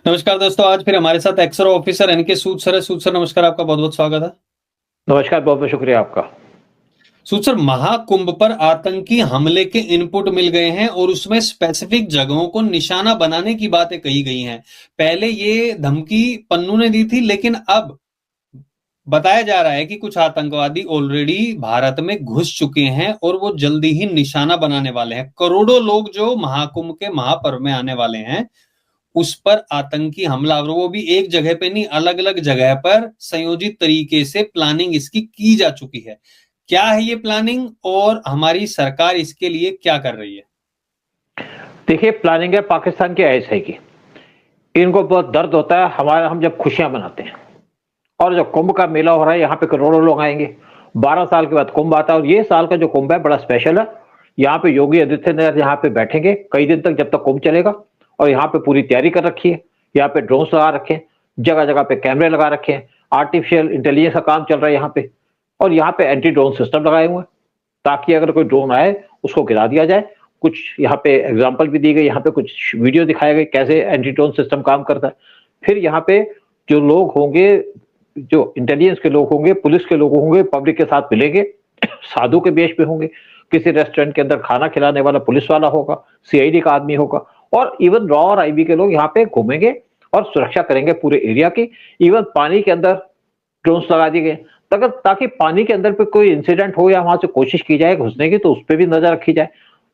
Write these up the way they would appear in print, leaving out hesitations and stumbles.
नमस्कार दोस्तों, आज फिर हमारे साथ एक्सर ऑफिसर एनके सूद सर है। सूद सर नमस्कार, आपका बहुत बहुत स्वागत है। नमस्कार, बहुत-बहुत शुक्रिया आपका। सूद सर, महाकुंभ पर आतंकी हमले के इनपुट मिल गए हैं और उसमें स्पेसिफिक जगहों को निशाना बनाने की बातें कही गई हैं। पहले ये धमकी पन्नू ने दी थी, लेकिन अब बताया जा रहा है कि कुछ आतंकवादी ऑलरेडी भारत में घुस चुके हैं और वो जल्दी ही निशाना बनाने वाले हैं। करोड़ों लोग जो महाकुंभ के महापर्व में आने वाले हैं, उस पर आतंकी हमला, और वो भी एक जगह पे नहीं, अलग अलग जगह पर संयोजित तरीके से प्लानिंग इसकी की जा चुकी है। क्या है ये प्लानिंग और हमारी सरकार इसके लिए क्या कर रही है? देखिए, प्लानिंग है पाकिस्तान की आईएसआई की। इनको बहुत दर्द होता है हम जब खुशियां मनाते हैं और जब कुंभ का मेला हो रहा है, यहाँ पे करोड़ों लोग आएंगे। 12 साल के बाद कुंभ आता है और ये साल का जो कुंभ है बड़ा स्पेशल है। यहाँ पे योगी आदित्यनाथ यहाँ पे बैठेंगे कई दिन तक जब तक कुंभ चलेगा, और यहाँ पे पूरी तैयारी कर रखी है। यहाँ पे ड्रोन्स लगा रखे हैं, जगह जगह पे कैमरे लगा रखे हैं, आर्टिफिशियल इंटेलिजेंस का काम चल रहा है यहाँ पे, और यहाँ पे एंटी ड्रोन सिस्टम लगाए हुए हैं ताकि अगर कोई ड्रोन आए उसको गिरा दिया जाए। कुछ यहाँ पे एग्जांपल भी दी गई, यहाँ पे कुछ वीडियो दिखाए गए कैसे एंटी ड्रोन सिस्टम काम करता है। फिर यहाँ पे जो लोग होंगे, जो इंटेलिजेंस के लोग होंगे, पुलिस के लोग होंगे, पब्लिक के साथ मिलेंगे, साधु के वेश पे होंगे। किसी रेस्टोरेंट के अंदर खाना खिलाने वाला पुलिस वाला होगा, सीआईडी का आदमी होगा, और इवन रॉ और आईबी के लोग यहाँ पे घूमेंगे और सुरक्षा करेंगे पूरे एरिया की। इवन पानी के अंदर ड्रोन्स लगा दिए गए ताकि पानी के अंदर पे कोई इंसिडेंट हो या वहां से कोशिश की जाए घुसने की, तो उस पर भी नजर रखी जाए।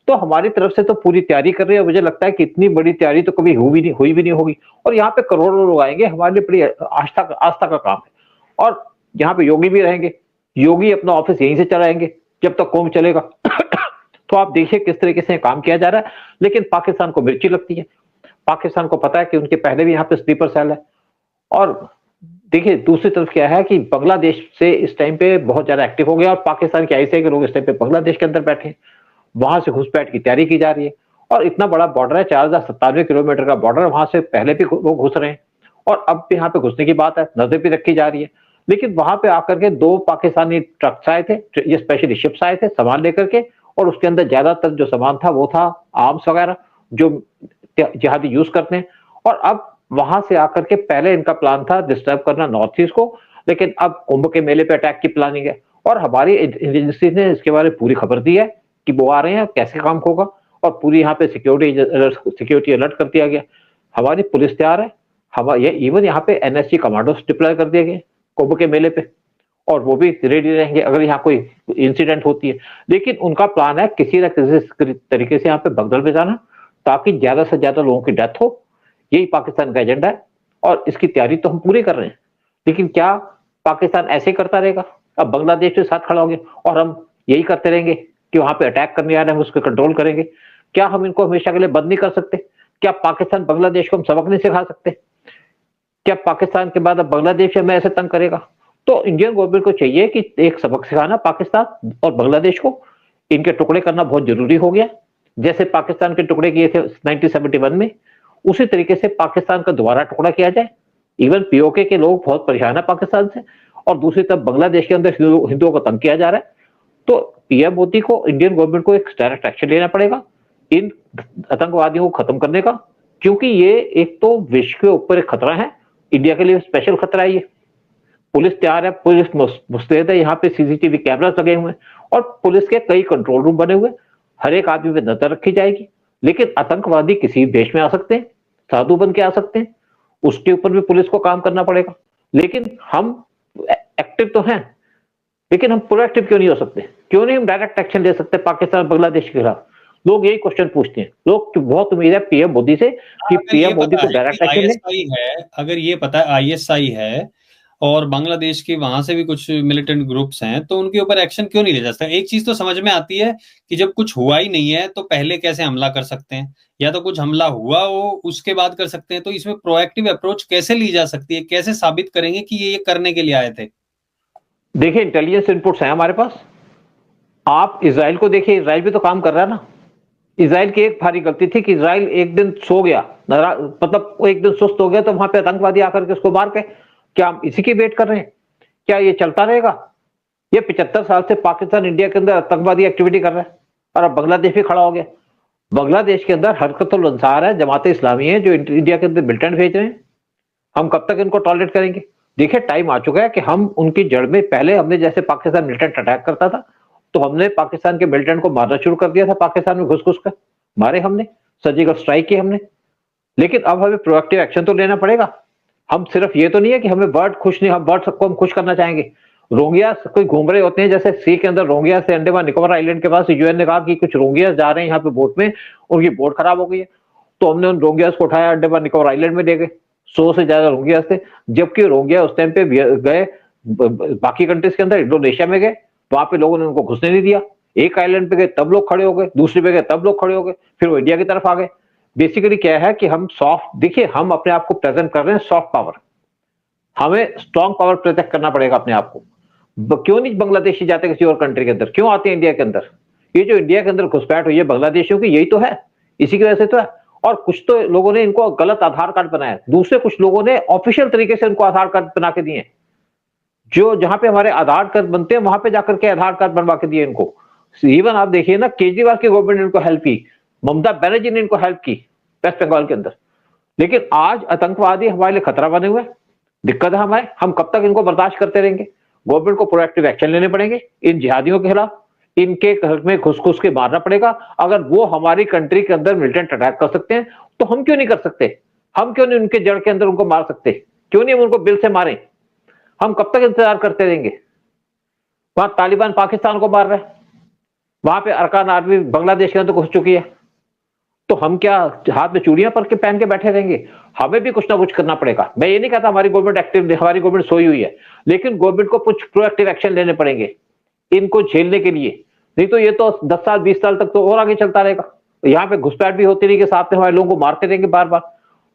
तो हमारी तरफ से तो पूरी तैयारी कर रही है। मुझे लगता है कि इतनी बड़ी तैयारी तो कभी हुई भी नहीं होगी। और यहाँ पे करोड़ों लोग आएंगे, हमारे लिए बड़ी आस्था का काम है। और यहाँ पे योगी भी रहेंगे, योगी अपना ऑफिस यहीं से चलाएंगे जब तक कुंभ चलेगा। तो आप देखिए किस तरीके से काम किया जा रहा है। लेकिन पाकिस्तान को मिर्ची लगती है। पाकिस्तान को पता है कि उनके पहले भी यहाँ पे स्लीपर सेल है। और देखिए दूसरी तरफ क्या है कि बांग्लादेश से इस टाइम पे बहुत ज्यादा एक्टिव हो गया, और पाकिस्तान के आईएसआई के लोग इस टाइम पे बांग्लादेश के अंदर बैठे हैं। वहां से घुसपैठ की तैयारी की जा रही है। और इतना बड़ा बॉर्डर है, 4097 किलोमीटर का बॉर्डर, वहां से पहले भी लोग घुस रहे हैं और अब भी यहाँ पे घुसने की बात है, नजर भी रखी जा रही है। लेकिन वहां पे आकर के 2 पाकिस्तानी ट्रक्स आए थे, ये स्पेशली शिप्स आए थे सामान लेकर के, और उसके अंदर ज्यादातर जो सामान था वो था आर्म्स वगैरह जो जिहादी यूज करते हैं। और अब वहां से आकर के पहले इनका प्लान था डिस्टर्ब करना नॉर्थ ईस्ट को, लेकिन अब कुंभ के मेले पे अटैक की प्लानिंग है। और हमारी एजेंसी ने इसके बारे में पूरी खबर दी है कि वो आ रहे हैं, कैसे काम होगा, और पूरी यहाँ पे सिक्योरिटी अलर्ट कर दिया गया। हमारी पुलिस तैयार है, हमारे इवन यहाँ पे एनएसजी कमांडोस डिप्लॉय कर दिए गए कुंभ के मेले पे, और वो भी रेडी रहेंगे अगर यहाँ कोई इंसिडेंट होती है। लेकिन उनका प्लान है किसी न किसी तरीके से यहाँ पे भगदड़ में जाना, ताकि ज्यादा से ज्यादा लोगों की डेथ हो। यही पाकिस्तान का एजेंडा है, और इसकी तैयारी तो हम पूरी कर रहे हैं। लेकिन क्या पाकिस्तान ऐसे करता रहेगा? अब बांग्लादेश के साथ खड़ा हो गया और हम यही करते रहेंगे कि वहां पे अटैक करने आ रहे हैं, हम उसको कंट्रोल करेंगे? क्या हम इनको हमेशा के लिए बंद नहीं कर सकते? क्या पाकिस्तान बांग्लादेश को हम सबक नहीं सिखा सकते? क्या पाकिस्तान के बाद अब बांग्लादेश हमें ऐसे तंग करेगा? तो इंडियन गवर्नमेंट को चाहिए कि एक सबक सिखाना पाकिस्तान और बांग्लादेश को, इनके टुकड़े करना बहुत जरूरी हो गया। जैसे पाकिस्तान के टुकड़े किए थे 1971 में, उसी तरीके से पाकिस्तान का दोबारा टुकड़ा किया जाए। इवन पीओके के लोग बहुत परेशान है पाकिस्तान से, और दूसरी तरफ बांग्लादेश के अंदर हिंदुओं को तंग किया जा रहा है। तो पीएम मोदी को, इंडियन गवर्नमेंट को एक डायरेक्ट एक्शन लेना पड़ेगा इन आतंकवादियों को खत्म करने का, क्योंकि ये एक तो विश्व के ऊपर एक खतरा है, इंडिया के लिए स्पेशल खतरा है। ये पुलिस तैयार है, पुलिस मुस्तैद है, यहाँ पे सीसीटीवी कैमरास लगे हुए हैं, और पुलिस के कई कंट्रोल रूम बने हुए, हर एक आदमी पे नजर रखी जाएगी। लेकिन आतंकवादी किसी भी देश में आ सकते हैं, साधु बन के आ सकते हैं, उसके ऊपर भी पुलिस को काम करना पड़ेगा। लेकिन हम एक्टिव तो हैं, लेकिन हम प्रोएक्टिव क्यों नहीं हो सकते? क्यों नहीं हम डायरेक्ट एक्शन ले सकते पाकिस्तान और बांग्लादेश के खिलाफ? लोग यही क्वेश्चन पूछते हैं। लोग बहुत उम्मीद है पीएम मोदी से कि पीएम मोदी को डायरेक्ट एक्शन ले। आईएसआई है, अगर ये पता है आईएसआई है और बांग्लादेश की वहां से भी कुछ मिलिटेंट ग्रुप्स हैं, तो उनके ऊपर एक्शन क्यों नहीं ले जा सकता? एक चीज तो समझ में आती है कि जब कुछ हुआ ही नहीं है तो पहले कैसे हमला कर सकते हैं, या तो कुछ हमला हुआ हो उसके बाद कर सकते हैं। तो इसमें प्रोएक्टिव अप्रोच कैसे ली जा सकती है? कैसे साबित करेंगे कि ये करने के लिए आए थे? देखिए, इंटेलिजेंस इनपुट्स हैं हमारे पास। आप इजराइल को देखिए, इजराइल भी तो काम कर रहा है ना। इजराइल की एक भारी गलती थी कि इजराइल एक दिन सो गया, मतलब वो एक दिन सुस्त हो गया, तो वहां पे आतंकवादी आकर के उसको मार के। क्या हम इसी की वेट कर रहे हैं? क्या ये चलता रहेगा? ये 75 साल से पाकिस्तान इंडिया के अंदर आतंकवादी एक्टिविटी कर रहा है, और अब बांग्लादेश भी खड़ा हो गया। बांग्लादेश के अंदर हरकतुल अंसार है, जमात इस्लामी है, जो इंडिया के अंदर मिलिटेंट भेज रहे हैं, हम कब तक इनको टॉलरेट करेंगे? देखिए टाइम आ चुका है कि हम उनकी जड़ में, पहले हमने जैसे पाकिस्तान मिलिटेंट अटैक करता था तो हमने पाकिस्तान के मिलिटेंट को मारना शुरू कर दिया था, पाकिस्तान में घुस घुस कर मारे हमने, सर्जिकल स्ट्राइक की हमने। लेकिन अब हमें प्रोएक्टिव एक्शन तो लेना पड़ेगा। हम सिर्फ ये तो नहीं है कि हमें बर्ड खुश नहीं, हम बर्ड सबको हम खुश करना चाहेंगे। रोंगिया कोई घूम रहे होते हैं, जैसे सी के अंदर रोंगिया से अंडमान निकोबार आइलैंड के पास यूएन ने कहा कि कुछ रोंगिया जा रहे हैं यहाँ पे बोट में, उनकी बोट खराब हो गई है, तो हमने उन रोंगियास को उठाया अंडमान निकोबार आइलैंड में ले गए। 100 से ज्यादा रोंगियास थे, जबकि रोंगिया उस टाइम पे गए बाकी कंट्रीज के अंदर, इंडोनेशिया में गए, वहां पे लोगों ने उनको घुसने नहीं दिया। एक आइलैंड पे गए तब लोग खड़े हो गए, दूसरी पे गए तब लोग खड़े हो गए, फिर वो इंडिया की तरफ आ गए। बेसिकली क्या है कि हम सॉफ्ट, देखिए हम अपने आप को प्रेजेंट कर रहे हैं सॉफ्ट पावर, हमें स्ट्रॉन्ग पावर प्रोजेक्ट करना पड़ेगा अपने आप को। क्यों नहीं बांग्लादेशी जाते किसी और कंट्री के अंदर, क्यों आते हैं इंडिया के अंदर? ये जो इंडिया के अंदर घुसपैठ हुई है बांग्लादेशियों की, यही तो है, इसी की वजह से तो है। और कुछ तो लोगों ने इनको गलत आधार कार्ड बनाया, दूसरे कुछ लोगों ने ऑफिशियल तरीके से इनको आधार कार्ड बना के दिए, जो जहां पे हमारे आधार कार्ड बनते हैं वहां पे जाकर के आधार कार्ड बनवा के दिए इनको। इवन आप देखिए ना, केजरीवाल की गवर्नमेंट ने इनको हेल्प की, ममता बनर्जी ने इनको हेल्प की वेस्ट बंगाल के अंदर। लेकिन आज आतंकवादी हमारे लिए खतरा बने हुए, दिक्कत है हमारे, हम कब तक इनको बर्दाश्त करते रहेंगे? गवर्नमेंट को प्रोएक्टिव एक्शन लेने पड़ेंगे इन जिहादियों के खिलाफ, इनके घर में घुस घुस के मारना पड़ेगा। अगर वो हमारी कंट्री के अंदर मिलिटेंट अटैक कर सकते हैं तो हम क्यों नहीं कर सकते? हम क्यों नहीं उनके जड़ के अंदर उनको मार सकते? क्यों नहीं हम उनको बिल से मारें? हम कब तक इंतजार करते रहेंगे? वहां तालिबान पाकिस्तान को मार रहा है, वहां पे अरकान आर्मी बांग्लादेश के अंदर घुस चुकी है, तो हम क्या हाथ में चूड़ियां पहन के बैठे रहेंगे? हमें भी कुछ ना कुछ करना पड़ेगा। मैं ये नहीं कहता हमारी गवर्नमेंट एक्टिव, हमारी गवर्नमेंट सोई हुई है, लेकिन गवर्नमेंट को कुछ प्रोएक्टिव एक्शन लेने पड़ेंगे इनको झेलने के लिए। नहीं तो ये तो 10 साल 20 साल तक तो और आगे चलता रहेगा, यहाँ पे घुसपैठ भी होती रहेगी, साथ में हमारे लोगों को मारते रहेंगे बार बार।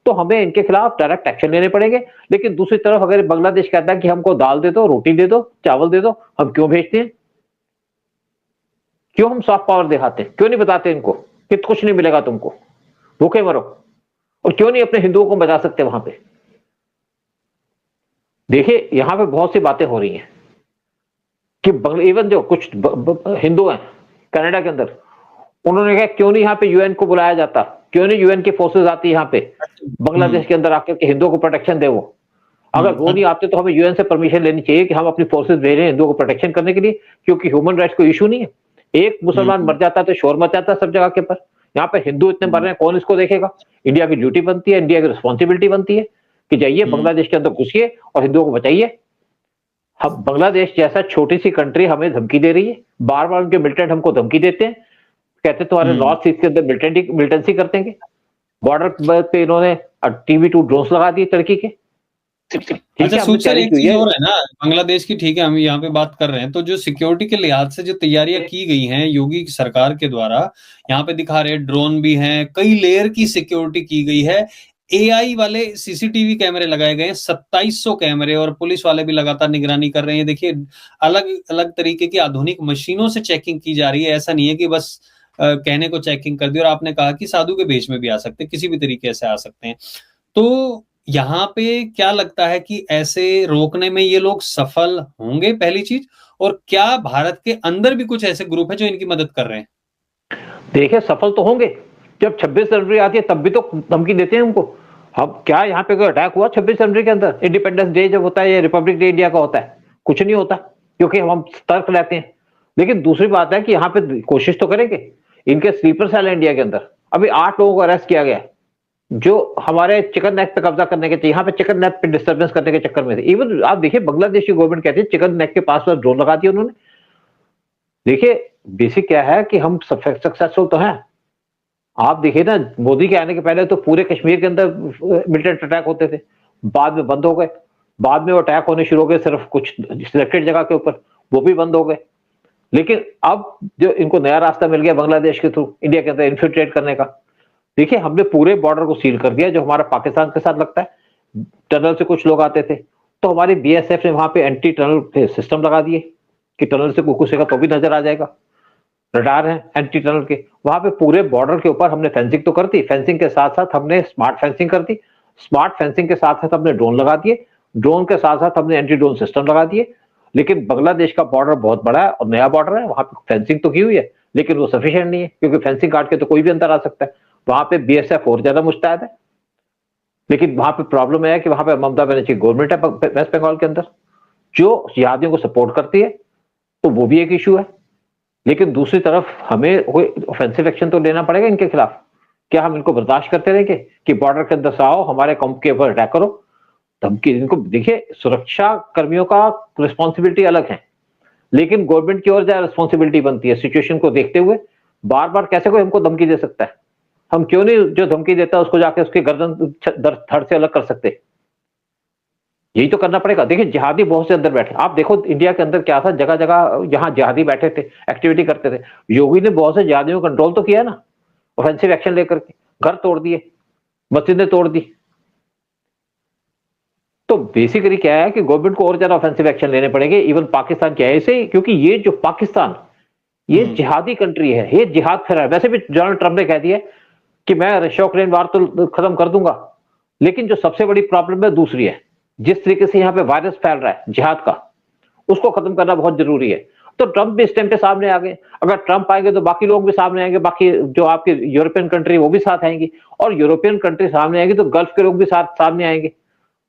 तो हमें इनके खिलाफ डायरेक्ट एक्शन लेने पड़ेंगे। लेकिन दूसरी तरफ अगर बांग्लादेश कहता है कि हमको दाल दे दो, रोटी दे दो, चावल दे दो, हम क्यों भेजते हैं? क्यों हम सॉफ्ट पावर दिखाते हैं? क्यों नहीं बताते इनको कि कुछ नहीं मिलेगा तुमको, भूखे मरो? और क्यों नहीं अपने हिंदुओं को बचा सकते वहां पे? देखिए यहां पे बहुत सी बातें हो रही हैं कि इवन जो कुछ हिंदू हैं कनाडा के अंदर, उन्होंने कहा क्यों नहीं यहाँ पे यूएन को बुलाया जाता, क्यों नहीं यूएन की फोर्सेस आती यहाँ पे बांग्लादेश के अंदर आकर के हिंदुओं को प्रोटेक्शन दे। वो अगर वो नहीं आते तो हमें यूएन से परमिशन लेनी चाहिए कि हम अपनी फोर्सेस भेज रहे हैं हिंदुओं को प्रोटेक्शन करने के लिए, क्योंकि ह्यूमन राइट्स कोई इशू नहीं है। एक मुसलमान मर जाता है तो शोर मच जाता है सब जगह के ऊपर, यहाँ पे हिंदू इतने मर रहे हैं, कौन इसको देखेगा? इंडिया की ड्यूटी बनती है, इंडिया की रिस्पॉन्सिबिलिटी बनती है कि जाइए बांग्लादेश के अंदर घुसिए और हिंदुओं को बचाइए। हम बांग्लादेश जैसा छोटी सी कंट्री हमें धमकी दे रही है, बार बार उनके मिलिटेंट हमको धमकी देते हैं, कहते तुम्हारे नॉर्थ ईस्ट के अंदर मिलिटेंसी करते हैं। बॉर्डर पे इन्होंने TB2 ड्रोन्स लगा दिए टर्की के। अच्छा सूट सर, एक चीज और है ना बांग्लादेश की, ठीक है हम यहाँ पे बात कर रहे हैं, तो जो सिक्योरिटी के लिहाज से जो तैयारियां की गई हैं योगी सरकार के द्वारा, यहाँ पे दिखा रहे ड्रोन भी हैं, कई लेयर की सिक्योरिटी की गई है, AI वाले CCTV कैमरे लगाए गए हैं, 2700 कैमरे, और पुलिस वाले भी लगातार निगरानी कर रहे हैं। देखिए अलग अलग तरीके की आधुनिक मशीनों से चेकिंग की जा रही है, ऐसा नहीं है कि बस कहने को चेकिंग कर दी। और आपने कहा कि साधु के भेष में भी आ सकते हैं, किसी भी तरीके से आ सकते हैं। तो यहाँ पे क्या लगता है कि ऐसे रोकने में ये लोग सफल होंगे, पहली चीज, और क्या भारत के अंदर भी कुछ ऐसे ग्रुप है जो इनकी मदद कर रहे हैं? देखिए सफल तो होंगे, जब 26 जनवरी आती है तब भी तो धमकी देते हैं उनको। अब क्या यहाँ पे कोई अटैक हुआ 26 जनवरी के अंदर? इंडिपेंडेंस डे जब होता है या रिपब्लिक डे इंडिया का होता है, कुछ नहीं होता, क्योंकि हम सतर्क रहते हैं। लेकिन दूसरी बात है कि यहाँ पे कोशिश तो करेंगे, इनके स्लीपर सेल है इंडिया के अंदर। अभी 8 लोगों को अरेस्ट किया गया जो हमारे चिकन नेक पे कब्जा करने के, यहाँ पे चिकन नेक पे डिस्टर्बेंस करने के चक्कर में थे। इवन आप देखिए बांग्लादेश की गवर्नमेंट कहती है चिकन नेक के पास ड्रोन लगा दिया उन्होंने। देखिए बेसिक क्या है कि हम सक्सेसफुल तो हैं। आप देखिए ना, मोदी के आने के पहले तो पूरे कश्मीर के अंदर मिलिटेंट अटैक होते थे, बाद में बंद हो गए, बाद में वो अटैक होने शुरू हो गए सिर्फ कुछ सिलेक्टेड जगह के ऊपर, वो भी बंद हो गए। लेकिन अब जो इनको नया रास्ता मिल गया बांग्लादेश के थ्रू इंडिया के अंदर इन्फिल्ट्रेट करने का, देखिए हमने पूरे बॉर्डर को सील कर दिया जो हमारा पाकिस्तान के साथ लगता है। टनल से कुछ लोग आते थे तो हमारी BSF ने वहां पे एंटी टनल सिस्टम लगा दिए कि टनल से कोई घुसेगा तो भी नजर आ जाएगा, रडार है एंटी टनल के। वहां पे पूरे बॉर्डर के ऊपर हमने फेंसिंग तो कर दी, फेंसिंग के साथ साथ हमने स्मार्ट फेंसिंग कर दी, स्मार्ट फेंसिंग के साथ साथ हमने ड्रोन लगा दिए, ड्रोन के साथ साथ हमने एंटी ड्रोन सिस्टम लगा दिए। लेकिन बांग्लादेश का बॉर्डर बहुत बड़ा है और नया बॉर्डर है, वहां पे फेंसिंग तो की हुई है लेकिन वो सफिशिएंट नहीं है, क्योंकि फेंसिंग काट के तो कोई भी अंदर आ सकता है। वहां पे BSF और ज्यादा मुस्तैद है। लेकिन वहां पे प्रॉब्लम है कि वहां पे ममता बनर्जी गवर्नमेंट है वेस्ट बंगाल के अंदर जो जिहादियों को सपोर्ट करती है, तो वो भी एक इशू है। लेकिन दूसरी तरफ हमें कोई ऑफेंसिव एक्शन तो लेना पड़ेगा इनके खिलाफ। क्या हम इनको बर्दाश्त करते रहेंगे कि बॉर्डर के अंदर से आओ, हमारे कैंप के ऊपर अटैक करो? धमकी इनको देखिए, सुरक्षा कर्मियों का रिस्पॉन्सिबिलिटी अलग है, लेकिन गवर्नमेंट की और ज्यादा रिस्पॉन्सिबिलिटी बनती है सिचुएशन को देखते हुए। बार बार कैसे कोई हमको धमकी दे सकता है? हम क्यों नहीं जो धमकी देता है उसको जाके उसकी गर्दन धड़ से अलग कर सकते? यही तो करना पड़ेगा। देखिए जिहादी बहुत से अंदर बैठे, आप देखो इंडिया के अंदर क्या था, जगह जगह जहां जिहादी बैठे थे, एक्टिविटी करते थे, योगी ने बहुत से जिहादियों को कंट्रोल तो किया ना, ऑफेंसिव एक्शन लेकर के। घर तोड़ दिए, मस्जिदें तोड़ दी। तो बेसिकली क्या है कि गवर्नमेंट को और ज्यादा ऑफेंसिव एक्शन लेने पड़ेंगे, इवन पाकिस्तान के ऐसे, क्योंकि ये जो पाकिस्तान, ये जिहादी कंट्री है, ये जिहाद फैला है। वैसे भी डोनाल्ड ट्रंप ने कह दिया कि मैं रशिया यूक्रेन वार तो खत्म कर दूंगा, लेकिन जो सबसे बड़ी प्रॉब्लम है दूसरी है। जिस तरीके से यहाँ पे वायरस फैल रहा है जिहाद का, उसको खत्म करना बहुत जरूरी है। तो ट्रंप भी इस टाइम पे सामने आ गए। अगर ट्रंप आएंगे तो बाकी लोग भी सामने आएंगे, बाकी जो आपके यूरोपियन कंट्री वो भी साथ आएंगी, और यूरोपियन कंट्री सामने आएंगी तो गल्फ के लोग भी साथ सामने आएंगे।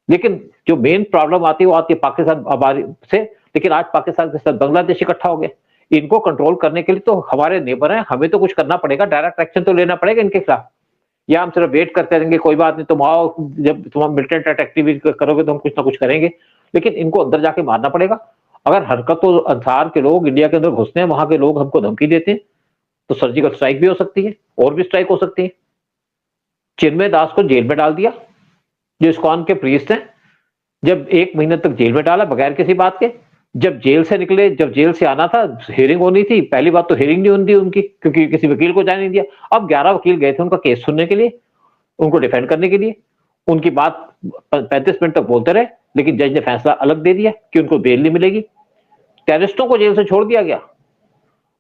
लेकिन जो मेन प्रॉब्लम आती है वो आती है पाकिस्तान से। लेकिन आज पाकिस्तान के साथ बांग्लादेश इकट्ठा हो गए। इनको कंट्रोल करने के लिए तो हमारे नेबर हैं, हमें तो कुछ करना पड़ेगा, डायरेक्ट एक्शन तो लेना पड़ेगा इनके खिलाफ। या हम सिर्फ वेट करते रहेंगे, कोई बात नहीं, तुम आओ, जब तुम मिलिटेंट एक्टिविटी करोगे तो हम कुछ ना कुछ करेंगे। लेकिन इनको अंदर जाके मारना पड़ेगा। अगर हरकत तो अंसार के लोग इंडिया के अंदर घुसते हैं, वहां के लोग हमको धमकी देते हैं, तो सर्जिकल स्ट्राइक भी हो सकती है, और भी स्ट्राइक हो सकती है। चिन्मय दास को जेल में डाल दिया, जो इस्कॉन के प्रीस्ट हैं, जब 1 महीने तक जेल में डाला बगैर किसी बात के। जब जेल से निकले, जब जेल से आना था, हियरिंग होनी थी, पहली बात तो हियरिंग नहीं होती उनकी, क्योंकि किसी वकील को जाने नहीं दिया। अब 11 वकील गए थे उनका केस सुनने के लिए, उनको डिफेंड करने के लिए। उनकी बात 35 मिनट तक बोलते रहे, लेकिन जज ने फैसला अलग दे दिया कि उनको बेल नहीं मिलेगी। टेररिस्टों को जेल से छोड़ दिया गया।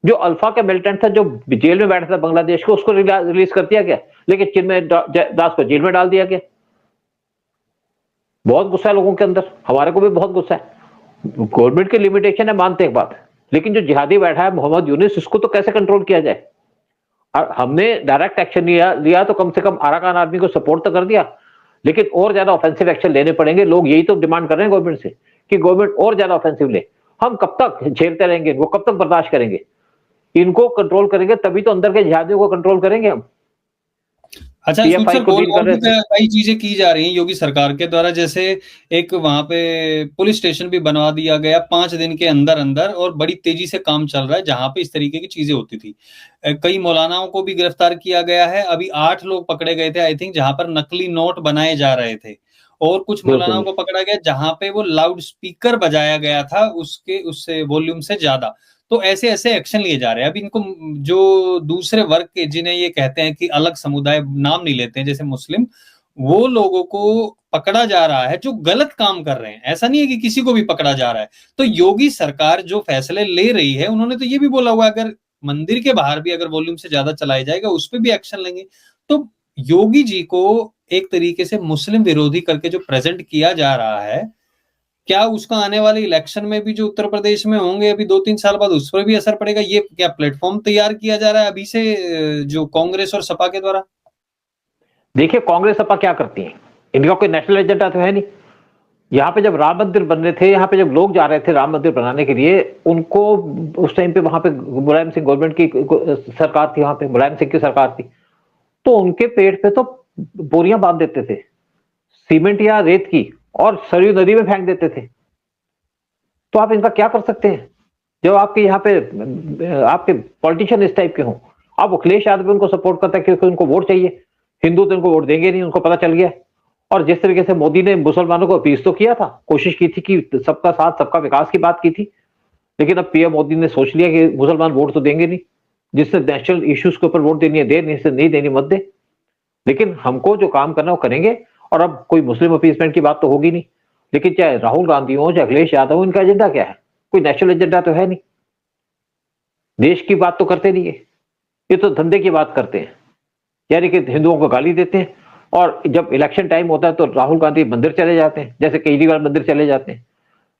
जो अल्फा का मिलिटेंट था, जो जेल में बैठा था बांग्लादेश को, उसको रिलीज कर दिया गया, लेकिन चिन्मय दास को जेल में डाल दिया गया। बहुत गुस्सा है लोगों के अंदर, हमारे को भी बहुत गुस्सा है। गवर्नमेंट की लिमिटेशन है, मानते एक बात, लेकिन जो जिहादी बैठा है मोहम्मद यूनिस, इसको तो कैसे कंट्रोल किया जाए? और हमने डायरेक्ट एक्शन लिया तो कम से कम अराकान आर्मी को सपोर्ट तो कर दिया, लेकिन और ज्यादा ऑफेंसिव एक्शन लेने पड़ेंगे। लोग यही तो डिमांड कर रहे हैं गवर्नमेंट से कि गवर्नमेंट और ज्यादा ऑफेंसिव ले। हम कब तक झेलते रहेंगे इनको, कब तक बर्दाश्त करेंगे? इनको कंट्रोल करेंगे तभी तो अंदर के जिहादियों को कंट्रोल करेंगे हम। अच्छा सर, और भी कई चीजें की जा रही हैं योगी सरकार के द्वारा, जैसे एक वहां पे पुलिस स्टेशन भी बनवा दिया गया 5 दिन के अंदर अंदर, और बड़ी तेजी से काम चल रहा है जहां पे इस तरीके की चीजें होती थी। कई मौलानाओं को भी गिरफ्तार किया गया है। अभी 8 लोग पकड़े गए थे आई थिंक, जहां पर नकली नोट बनाए जा रहे थे। और कुछ मौलानाओं को पकड़ा गया जहां पे वो लाउड स्पीकर बजाया गया था उससे वॉल्यूम से ज्यादा। तो ऐसे ऐसे एक्शन लिए जा रहे हैं। अब इनको जो दूसरे वर्ग के, जिन्हें ये कहते हैं कि अलग समुदाय, नाम नहीं लेते हैं, जैसे मुस्लिम, वो लोगों को पकड़ा जा रहा है जो गलत काम कर रहे हैं। ऐसा नहीं है कि किसी को भी पकड़ा जा रहा है। तो योगी सरकार जो फैसले ले रही है, उन्होंने तो ये भी बोला हुआ है अगर मंदिर के बाहर भी अगर वॉल्यूम से ज्यादा चलाया जाएगा उस पर भी एक्शन लेंगे। तो योगी जी को एक तरीके से मुस्लिम विरोधी करके जो प्रेजेंट किया जा रहा है, क्या उसका आने वाले इलेक्शन में भी जो उत्तर प्रदेश में होंगे अभी 2-3 साल बाद, उस पर भी असर पड़ेगा? ये क्या प्लेटफॉर्म तैयार किया जा रहा है अभी से जो कांग्रेस और सपा के द्वारा? देखिए कांग्रेस सपा क्या करती है, इनका कोई नेशनल एजेंडा तो है नहीं। यहाँ पे जब राम मंदिर बन रहे थे, यहाँ पे जब लोग जा रहे थे राम मंदिर बनाने के लिए, उनको उस टाइम पे वहां पे मुलायम सिंह गवर्नमेंट की सरकार थी, वहां पे मुलायम सिंह की सरकार थी, तो उनके पेट पे तो बोरियां बांध देते थे सीमेंट या रेत की, और सरयू नदी में फेंक देते थे। तो आप इनका क्या कर सकते हैं जब आपके यहाँ पे आपके पॉलिटिशियन इस टाइप के हों? अब अखिलेश यादव उनको सपोर्ट करता है क्योंकि उनको वोट चाहिए। हिंदू तो उनको वोट देंगे नहीं, उनको पता चल गया। और जिस तरीके से मोदी ने मुसलमानों को अपील तो किया था, कोशिश की थी कि सबका साथ सबका विकास की बात की थी, लेकिन अब पीएम मोदी ने सोच लिया कि मुसलमान वोट तो देंगे नहीं, जिससे नेशनल इश्यूज के ऊपर वोट देनी है दे, नहीं देनी मत दे, लेकिन हमको जो काम करना है वो करेंगे। और अब कोई मुस्लिम अपीसमेंट की बात तो होगी नहीं। लेकिन चाहे राहुल गांधी हो चाहे अखिलेश यादव हो, इनका एजेंडा क्या है? कोई नेशनल एजेंडा तो है नहीं, देश की बात तो करते नहीं है, ये तो धंधे की बात करते हैं, यानी कि हिंदुओं को गाली देते हैं। और जब इलेक्शन टाइम होता है तो राहुल गांधी मंदिर चले जाते हैं, जैसे केजरीवाल मंदिर चले जाते हैं।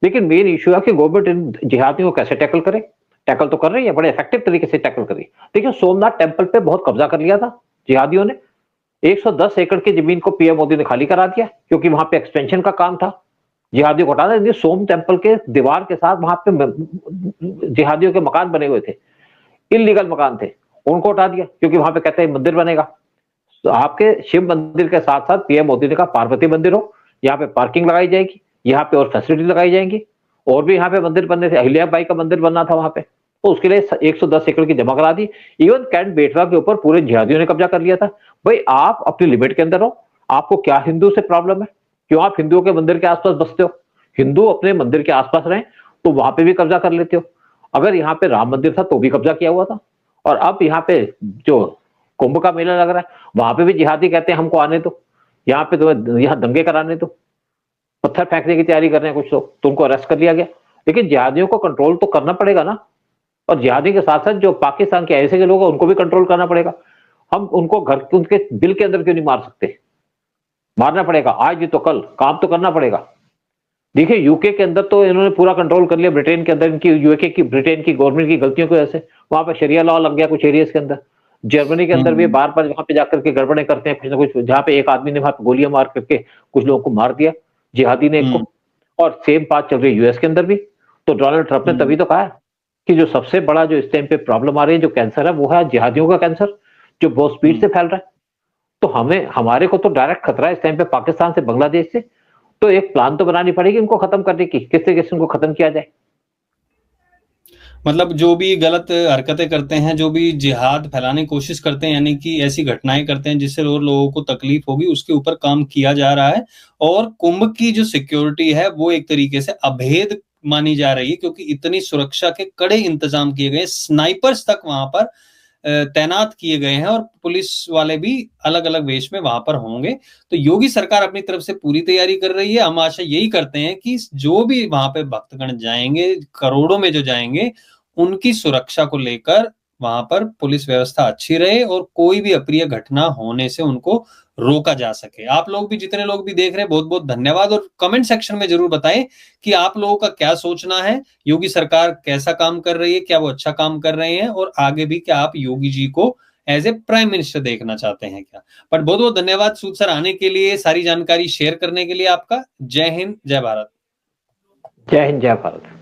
लेकिन मेन इशू है कि गवर्नमेंट इन जिहादियों को कैसे टैकल करे। टैकल तो कर रही है, बड़े इफेक्टिव तरीके से टैकल कर रही है। देखिए सोमनाथ टेम्पल पे बहुत कब्जा कर लिया था जिहादियों ने, 110 एकड़ की जमीन को पीएम मोदी ने खाली करा दिया क्योंकि वहां पे एक्सपेंशन का काम था, जिहादियों को हटाना। यदि सोम टेम्पल के दीवार के साथ वहां पे जिहादियों के मकान बने हुए थे, इलीगल मकान थे, उनको हटा दिया क्योंकि वहां पे कहते हैं मंदिर बनेगा। तो आपके शिव मंदिर के साथ साथ पीएम मोदी ने कहा पार्वती मंदिर हो, यहाँ पे पार्किंग लगाई जाएगी, यहाँ पे और फैसिलिटी लगाई जाएंगी, और भी यहाँ पे मंदिर बनने थे, अहिल्या बाई का मंदिर बनना था वहां पे, तो उसके लिए 110 एकड़ की जमा करा दी। इवन कैंट बेटवा के ऊपर पूरे जिहादियों ने कब्जा कर लिया था। भाई आप अपनी लिमिट के अंदर हो, आपको क्या हिंदू से प्रॉब्लम है, क्यों आप हिंदुओं के मंदिर के आसपास बसते हो? हिंदू अपने मंदिर के आसपास रहे तो वहां पे भी कब्जा कर लेते हो। अगर यहाँ पे राम मंदिर था तो भी कब्जा किया हुआ था, और अब यहाँ पे जो कुंभ का मेला लग रहा है वहां पे भी जिहादी कहते हैं हमको आने दो, यहाँ पे तो यहाँ दंगे कराने दो, पत्थर फेंकने की तैयारी कर रहे हैं कुछ लोग, तो उनको अरेस्ट कर लिया गया। लेकिन जिहादियों को कंट्रोल तो करना पड़ेगा ना, और जिहादी के साथ साथ जो पाकिस्तान के ऐसे के लोग हैं उनको भी कंट्रोल करना पड़ेगा। हम उनको घर उनके दिल के अंदर क्यों नहीं मार सकते? मारना पड़ेगा, आज नहीं तो कल काम तो करना पड़ेगा। देखिए यूके के अंदर तो इन्होंने पूरा कंट्रोल कर लिया, ब्रिटेन के अंदर इनकी यूके की ब्रिटेन की गवर्नमेंट की गलतियों की वजह से वहां पर शरिया लॉ लग गया कुछ एरियाज के अंदर। जर्मनी के अंदर भी बार बार वहां पे जाकर के गड़बड़े करते हैं कुछ ना कुछ, जहां पे एक आदमी ने वहां पे गोलियां मार करके कुछ लोगों को मार दिया, जिहादी ने एक को, और सेम बात चल रही है यूएस के अंदर भी। तो डोनाल्ड ट्रंप ने तभी तो कहा कि जो सबसे बड़ा जो इस टाइम पे प्रॉब्लम आ रही है, जो कैंसर है, वो है जिहादियों का कैंसर, जो बहुत स्पीड से फैल रहा है। तो हमें हमारे को तो डायरेक्ट खतरा है इस टाइम पे पाकिस्तान से, बांग्लादेश से। तो एक प्लान तो बनानी पड़ेगी इनको खत्म करने की, किस तरीके से इनको खत्म किया जाए। मतलब जो भी गलत हरकतें करते हैं, जो भी जिहाद फैलाने की कोशिश करते हैं, यानी कि ऐसी घटनाएं करते हैं जिससे और लोगों को तकलीफ होगी, उसके ऊपर काम किया जा रहा है। और कुंभ की जो सिक्योरिटी है वो एक तरीके से अभेद मानी जा रही है, क्योंकि इतनी सुरक्षा के कड़े इंतजाम किए गए, स्नाइपर्स तक वहां पर तैनात किए गए हैं, और पुलिस वाले भी अलग अलग वेश में वहां पर होंगे। तो योगी सरकार अपनी तरफ से पूरी तैयारी कर रही है। हम आशा यही करते हैं कि जो भी वहां पे भक्तगण जाएंगे, करोड़ों में जो जाएंगे, उनकी सुरक्षा को लेकर वहां पर पुलिस व्यवस्था अच्छी रहे और कोई भी अप्रिय घटना होने से उनको रोका जा सके। आप लोग भी, जितने लोग भी देख रहे हैं, बहुत बहुत धन्यवाद। और कमेंट सेक्शन में जरूर बताएं कि आप लोगों का क्या सोचना है, योगी सरकार कैसा काम कर रही है, क्या वो अच्छा काम कर रहे हैं, और आगे भी क्या आप योगी जी को एज ए प्राइम मिनिस्टर देखना चाहते हैं क्या। बट बहुत बहुत धन्यवाद सूद सर आने के लिए, सारी जानकारी शेयर करने के लिए आपका। जय हिंद, जय भारत। जय हिंद, जय भारत।